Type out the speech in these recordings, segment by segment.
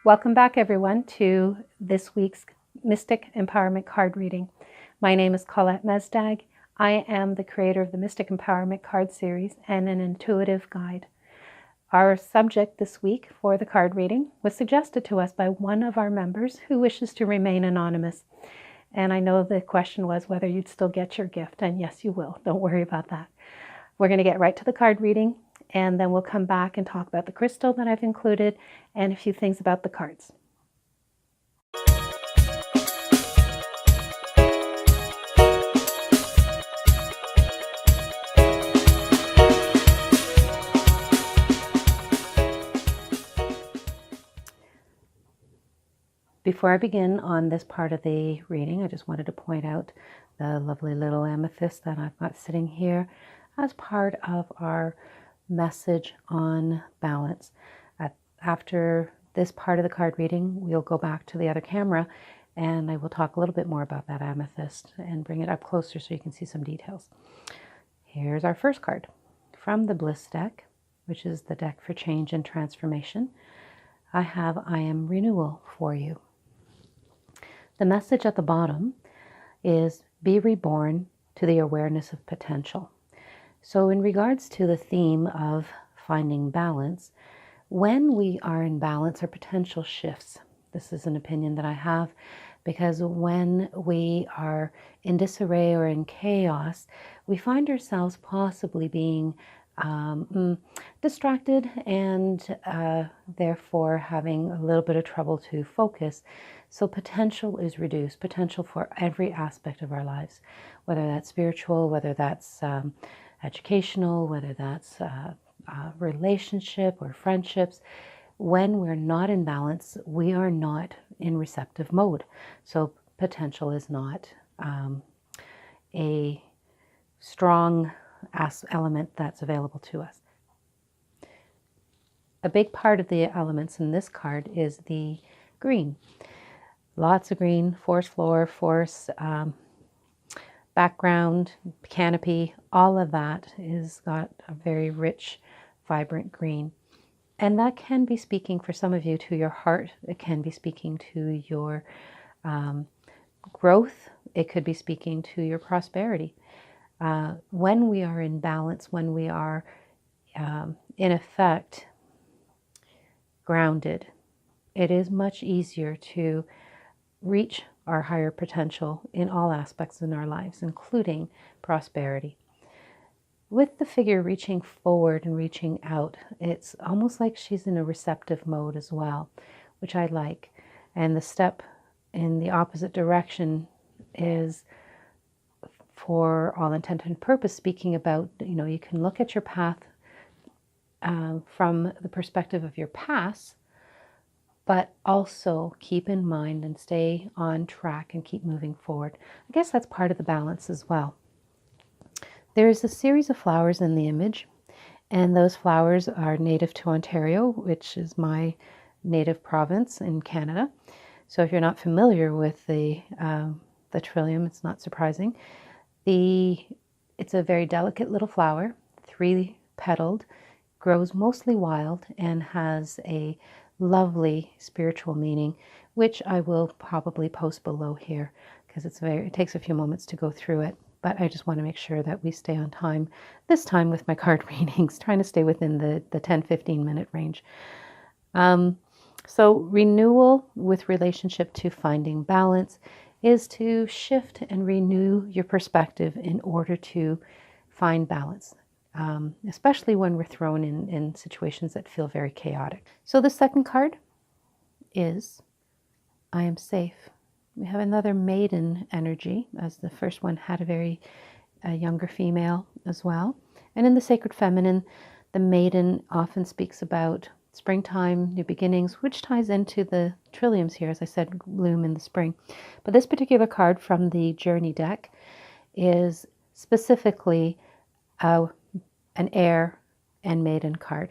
Welcome back, everyone, to this week's Mystic Empowerment card reading. My name is Colette Mesdag. I am the creator of the Mystic Empowerment card series and an intuitive guide. Our subject this week for the card reading was suggested to us by one of our members who wishes to remain anonymous. And I know the question was whether you'd still get your gift, and yes, you will. Don't worry about that. We're going to get right to the card reading, and then we'll come back and talk about the crystal that I've included and a few things about the cards. Before I begin on this part of the reading, I just wanted to point out the lovely little amethyst that I've got sitting here as part of our message on balance. After this part of the card reading, we'll go back to the other camera and I will talk a little bit more about that amethyst and bring it up closer so you can see some details. Here's our first card from the Bliss deck, which is the deck for change and transformation. I have I Am Renewal for you. The message at the bottom is be reborn to the awareness of potential. So in regards to the theme of finding balance, when we are in balance, our potential shifts. This is an opinion that I have, because when we are in disarray or in chaos, we find ourselves possibly being distracted and therefore having a little bit of trouble to focus. So potential is reduced, potential for every aspect of our lives, whether that's spiritual, whether that's educational, whether that's relationship or friendships. When we're not in balance, we are not in receptive mode. So potential is not a strong element that's available to us. A big part of the elements in this card is the green. Lots of green, forest floor, forest background, canopy, all of that is got a very rich, vibrant green. And that can be speaking for some of you to your heart. It can be speaking to your growth. It could be speaking to your prosperity. When we are in balance, when we are in effect grounded, it is much easier to reach our higher potential in all aspects in our lives, including prosperity. With the figure reaching forward and reaching out, it's almost like she's in a receptive mode as well, which I like. And the step in the opposite direction is, for all intent and purpose, speaking about, you can look at your path from the perspective of your past, but also keep in mind and stay on track and keep moving forward. I guess that's part of the balance as well. There is a series of flowers in the image, and those flowers are native to Ontario, which is my native province in Canada. So if you're not familiar with the trillium, it's not surprising. It's a very delicate little flower, 3-petaled, grows mostly wild, and has a lovely spiritual meaning, which I will probably post below here because it takes a few moments to go through it. But I just want to make sure that we stay on time this time with my card readings, trying to stay within the 10-15 minute range. So renewal with relationship to finding balance is to shift and renew your perspective in order to find balance. Especially when we're thrown in situations that feel very chaotic. So the second card is I Am Safe. We have another maiden energy, as the first one had a very younger female as well. And in the Sacred Feminine, the maiden often speaks about springtime, new beginnings, which ties into the trilliums here, as I said, bloom in the spring. But this particular card from the Journey deck is specifically an air and maiden card.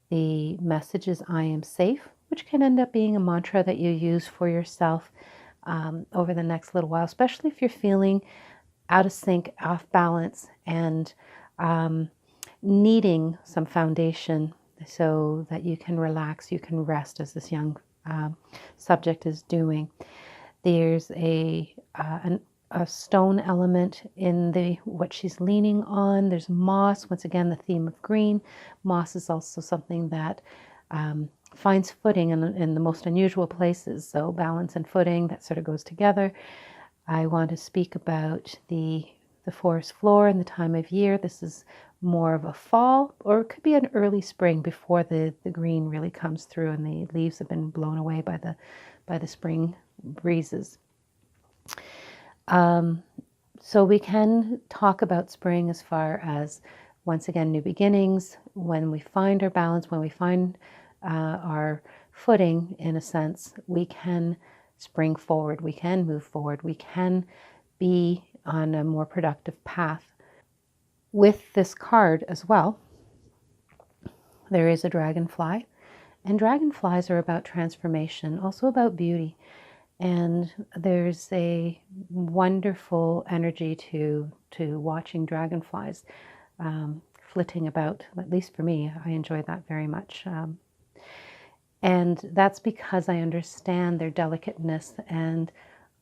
The message is I am safe, which can end up being a mantra that you use for yourself over the next little while, especially if you're feeling out of sync, off balance, and needing some foundation so that you can relax, you can rest, as this young subject is doing. There's a stone element in what she's leaning on. There's moss. Once again, the theme of green. Moss is also something that finds footing in the most unusual places. So balance and footing, that sort of goes together. I want to speak about the forest floor and the time of year. This is more of a fall, or it could be an early spring before the green really comes through and the leaves have been blown away by the spring breezes. So we can talk about spring as far as, once again, new beginnings, when we find our balance, when we find our footing, in a sense, we can spring forward, we can move forward, we can be on a more productive path. With this card as well, there is a dragonfly, and dragonflies are about transformation, also about beauty. And there's a wonderful energy to watching dragonflies flitting about. At least for me, I enjoy that very much. And that's because I understand their delicateness and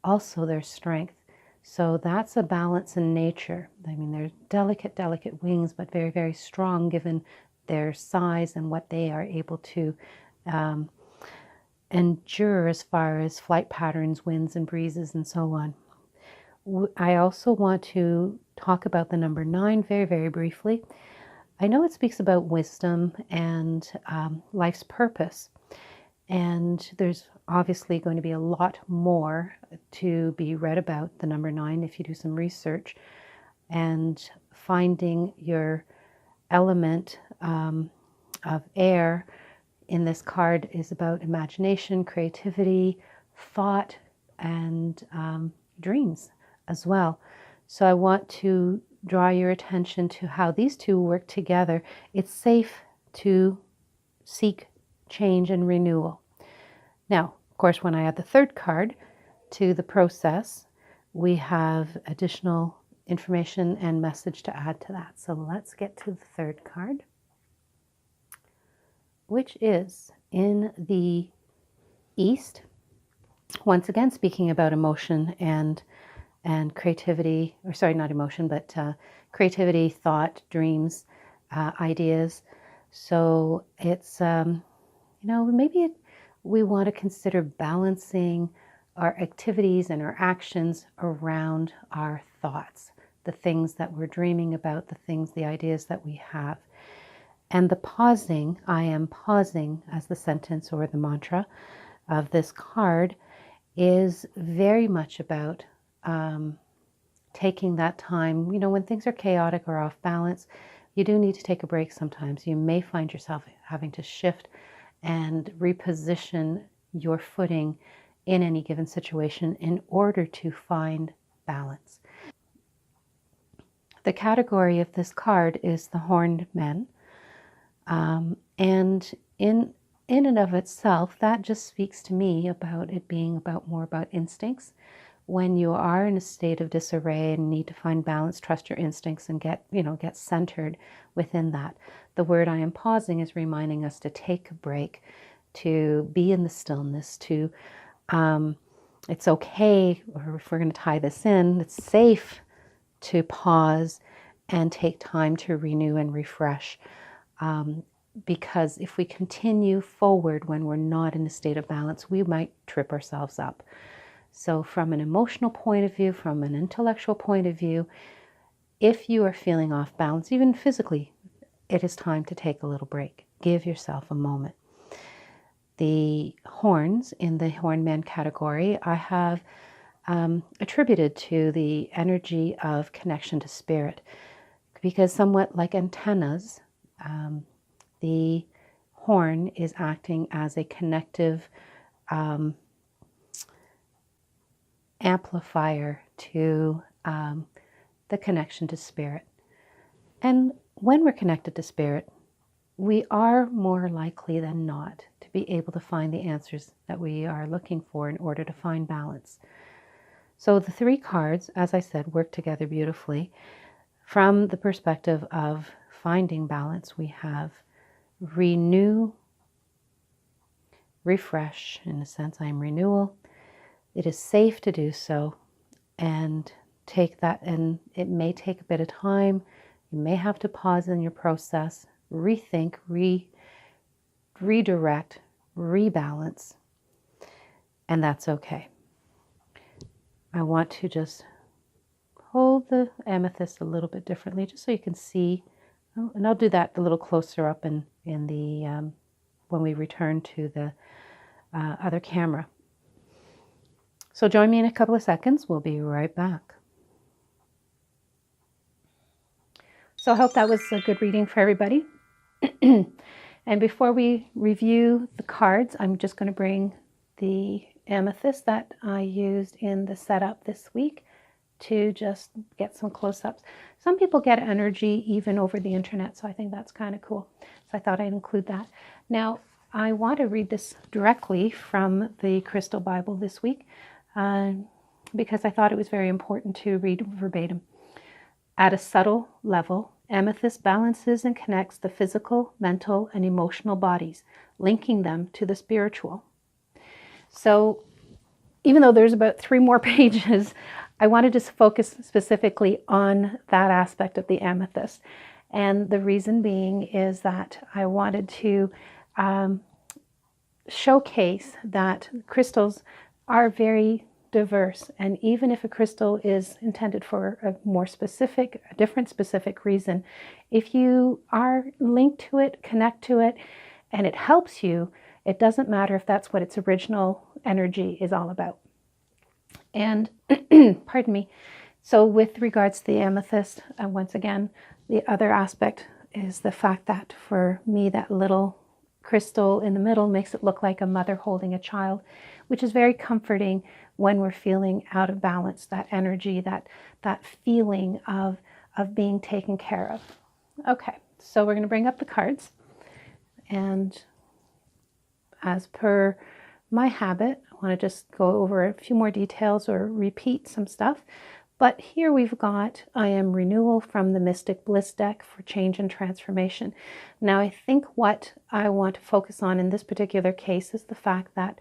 also their strength. So that's a balance in nature. I mean, they're delicate, delicate wings, but very, very strong given their size and what they are able to endure as far as flight patterns, winds and breezes and so on. I also want to talk about the number 9 very, very briefly. I know it speaks about wisdom and life's purpose. And there's obviously going to be a lot more to be read about the number 9 if you do some research. And finding your element of air in this card is about imagination, creativity, thought, and dreams as well. So I want to draw your attention to how these two work together. It's safe to seek change and renewal. Now, of course, when I add the third card to the process, we have additional information and message to add to that. So let's get to the third card, which is in the East. Once again, speaking about emotion and creativity, or sorry, not emotion, but creativity, thought, dreams, ideas. So it's, maybe we want to consider balancing our activities and our actions around our thoughts, the things that we're dreaming about, the ideas that we have. And the pausing, I am pausing, as the sentence or the mantra of this card, is very much about taking that time. When things are chaotic or off balance, you do need to take a break sometimes. You may find yourself having to shift and reposition your footing in any given situation in order to find balance. The category of this card is the Horned Men. And in and of itself, that just speaks to me about it being more about instincts. When you are in a state of disarray and need to find balance, trust your instincts and get centered within that. The word I am pausing is reminding us to take a break, to be in the stillness, to it's okay, or if we're going to tie this in, it's safe to pause and take time to renew and refresh. Because if we continue forward when we're not in a state of balance, we might trip ourselves up. So from an emotional point of view, from an intellectual point of view, if you are feeling off balance, even physically, it is time to take a little break. Give yourself a moment. The horns in the Horned Man category, I have attributed to the energy of connection to spirit, because somewhat like antennas, the horn is acting as a connective amplifier to the connection to spirit. And when we're connected to spirit, we are more likely than not to be able to find the answers that we are looking for in order to find balance. So the 3 cards, as I said, work together beautifully. From the perspective of finding balance, we have renew, refresh. In a sense, I am renewal. It is safe to do so, and take that, and it may take a bit of time. You may have to pause in your process, rethink, redirect, rebalance, and that's okay. I want to just hold the amethyst a little bit differently, just so you can see. Oh, and I'll do that a little closer up in the when we return to the other camera. So join me in a couple of seconds. We'll be right back. So I hope that was a good reading for everybody. And before we review the cards, I'm just going to bring the amethyst that I used in the setup this week to just get some close-ups. Some people get energy even over the internet, so I think that's kind of cool. So I thought I'd include that. Now, I want to read this directly from the Crystal Bible this week because I thought it was very important to read verbatim. At a subtle level, amethyst balances and connects the physical, mental, and emotional bodies, linking them to the spiritual. So even though there's about 3 more pages, I wanted to focus specifically on that aspect of the amethyst. And the reason being is that I wanted to showcase that crystals are very diverse, and even if a crystal is intended for a more specific, a different specific reason, if you are linked to it, connect to it, and it helps you, it doesn't matter if that's what its original energy is all about. And pardon me. So with regards to the amethyst, once again, the other aspect is the fact that for me, that little crystal in the middle makes it look like a mother holding a child, which is very comforting when we're feeling out of balance, that energy, that feeling of being taken care of. Okay, so we're going to bring up the cards. And as per my habit, I want to just go over a few more details or repeat some stuff. But here we've got, I am renewal from the Mystic Bliss deck for change and transformation. Now, I think what I want to focus on in this particular case is the fact that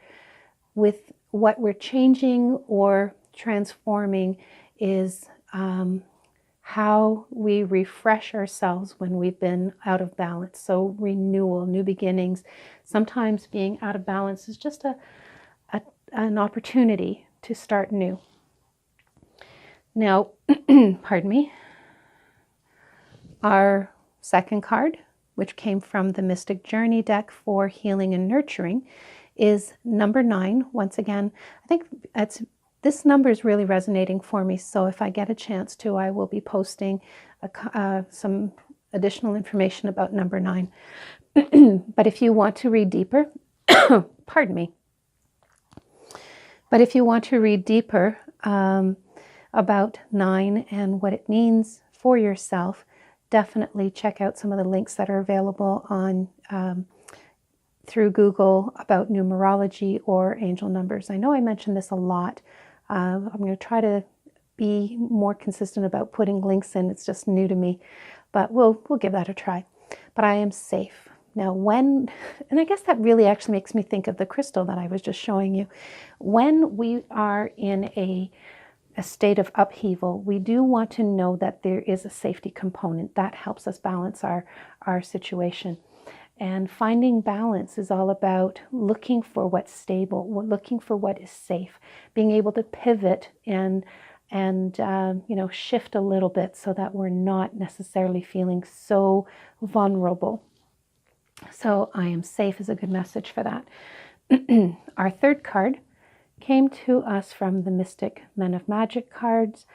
with what we're changing or transforming is how we refresh ourselves when we've been out of balance. So renewal, new beginnings. Sometimes being out of balance is just an opportunity to start new. Now, pardon me, our second card, which came from the Mystic Journey deck for healing and nurturing, is number 9. Once again, I think this number is really resonating for me. So if I get a chance to, I will be posting some additional information about number 9. But if you want to read deeper, pardon me. But if you want to read deeper about 9 and what it means for yourself, definitely check out some of the links that are available on through Google about numerology or angel numbers. I know I mentioned this a lot. I'm going to try to be more consistent about putting links in. It's just new to me, but we'll give that a try. But I am safe. Now and I guess that really actually makes me think of the crystal that I was just showing you. When we are in a state of upheaval, we do want to know that there is a safety component that helps us balance our situation. And finding balance is all about looking for what's stable, looking for what is safe, being able to pivot and shift a little bit so that we're not necessarily feeling so vulnerable. So I am safe is a good message for that. Our third card came to us from the Mystic Men of Magic cards,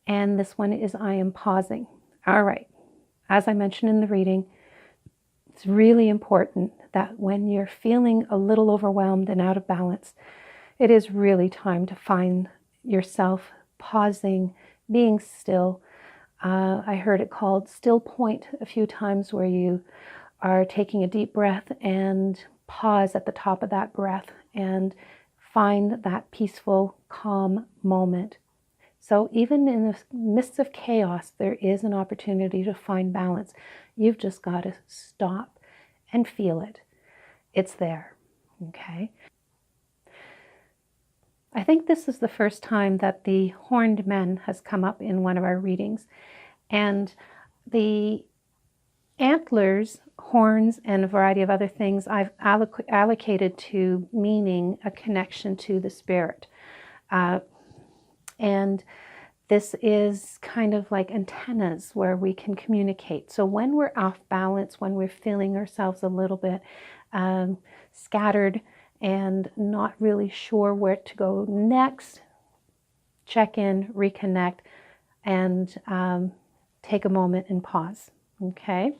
and this one is I am pausing. All right, as I mentioned in the reading, it's really important that when you're feeling a little overwhelmed and out of balance, it is really time to find yourself pausing, being still. I heard it called still point a few times, where you are taking a deep breath and pause at the top of that breath and find that peaceful, calm moment. So even in the midst of chaos, there is an opportunity to find balance. You've just got to stop and feel it. It's there. Okay. I think this is the first time that the horned men has come up in one of our readings. And the antlers, horns, and a variety of other things I've allocated to meaning a connection to the spirit. And this is kind of like antennas where we can communicate. So when we're off balance, when we're feeling ourselves a little bit scattered and not really sure where to go next, check in, reconnect, and take a moment and pause. Okay.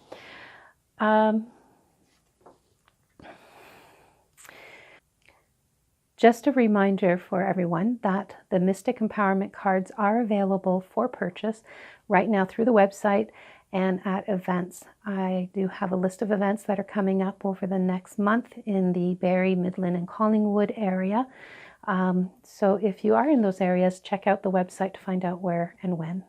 Just a reminder for everyone that the Mystic Empowerment cards are available for purchase right now through the website and at events. I do have a list of events that are coming up over the next month in the Barrie, Midland, and Collingwood area. So if you are in those areas, check out the website to find out where and when.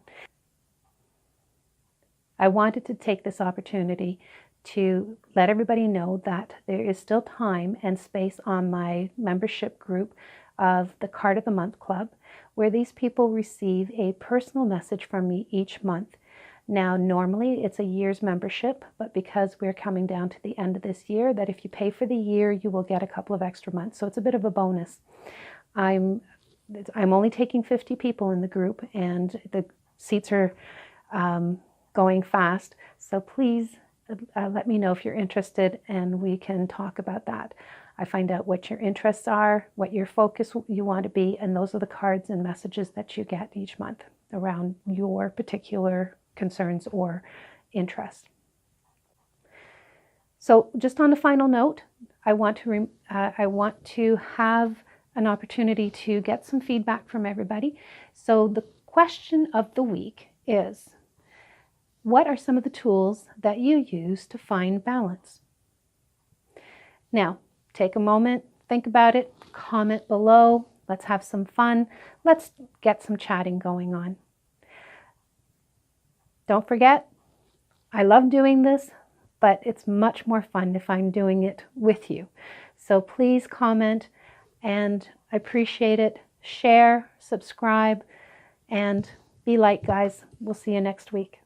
I wanted to take this opportunity to let everybody know that there is still time and space on my membership group of the Card of the Month Club, where these people receive a personal message from me each month. Now, normally it's a year's membership, but because we're coming down to the end of this year, that if you pay for the year, you will get a couple of extra months. So it's a bit of a bonus. I'm only taking 50 people in the group, and the seats are going fast. So please let me know if you're interested, and we can talk about that. I find out what your interests are, what your focus you want to be, and those are the cards and messages that you get each month around your particular concerns or interests. So just on a final note, I want to have an opportunity to get some feedback from everybody. So the question of the week is, what are some of the tools that you use to find balance? Now, take a moment, think about it, comment below. Let's have some fun. Let's get some chatting going on. Don't forget, I love doing this, but it's much more fun if I'm doing it with you. So please comment, and I appreciate it. Share, subscribe, and be light, guys. We'll see you next week.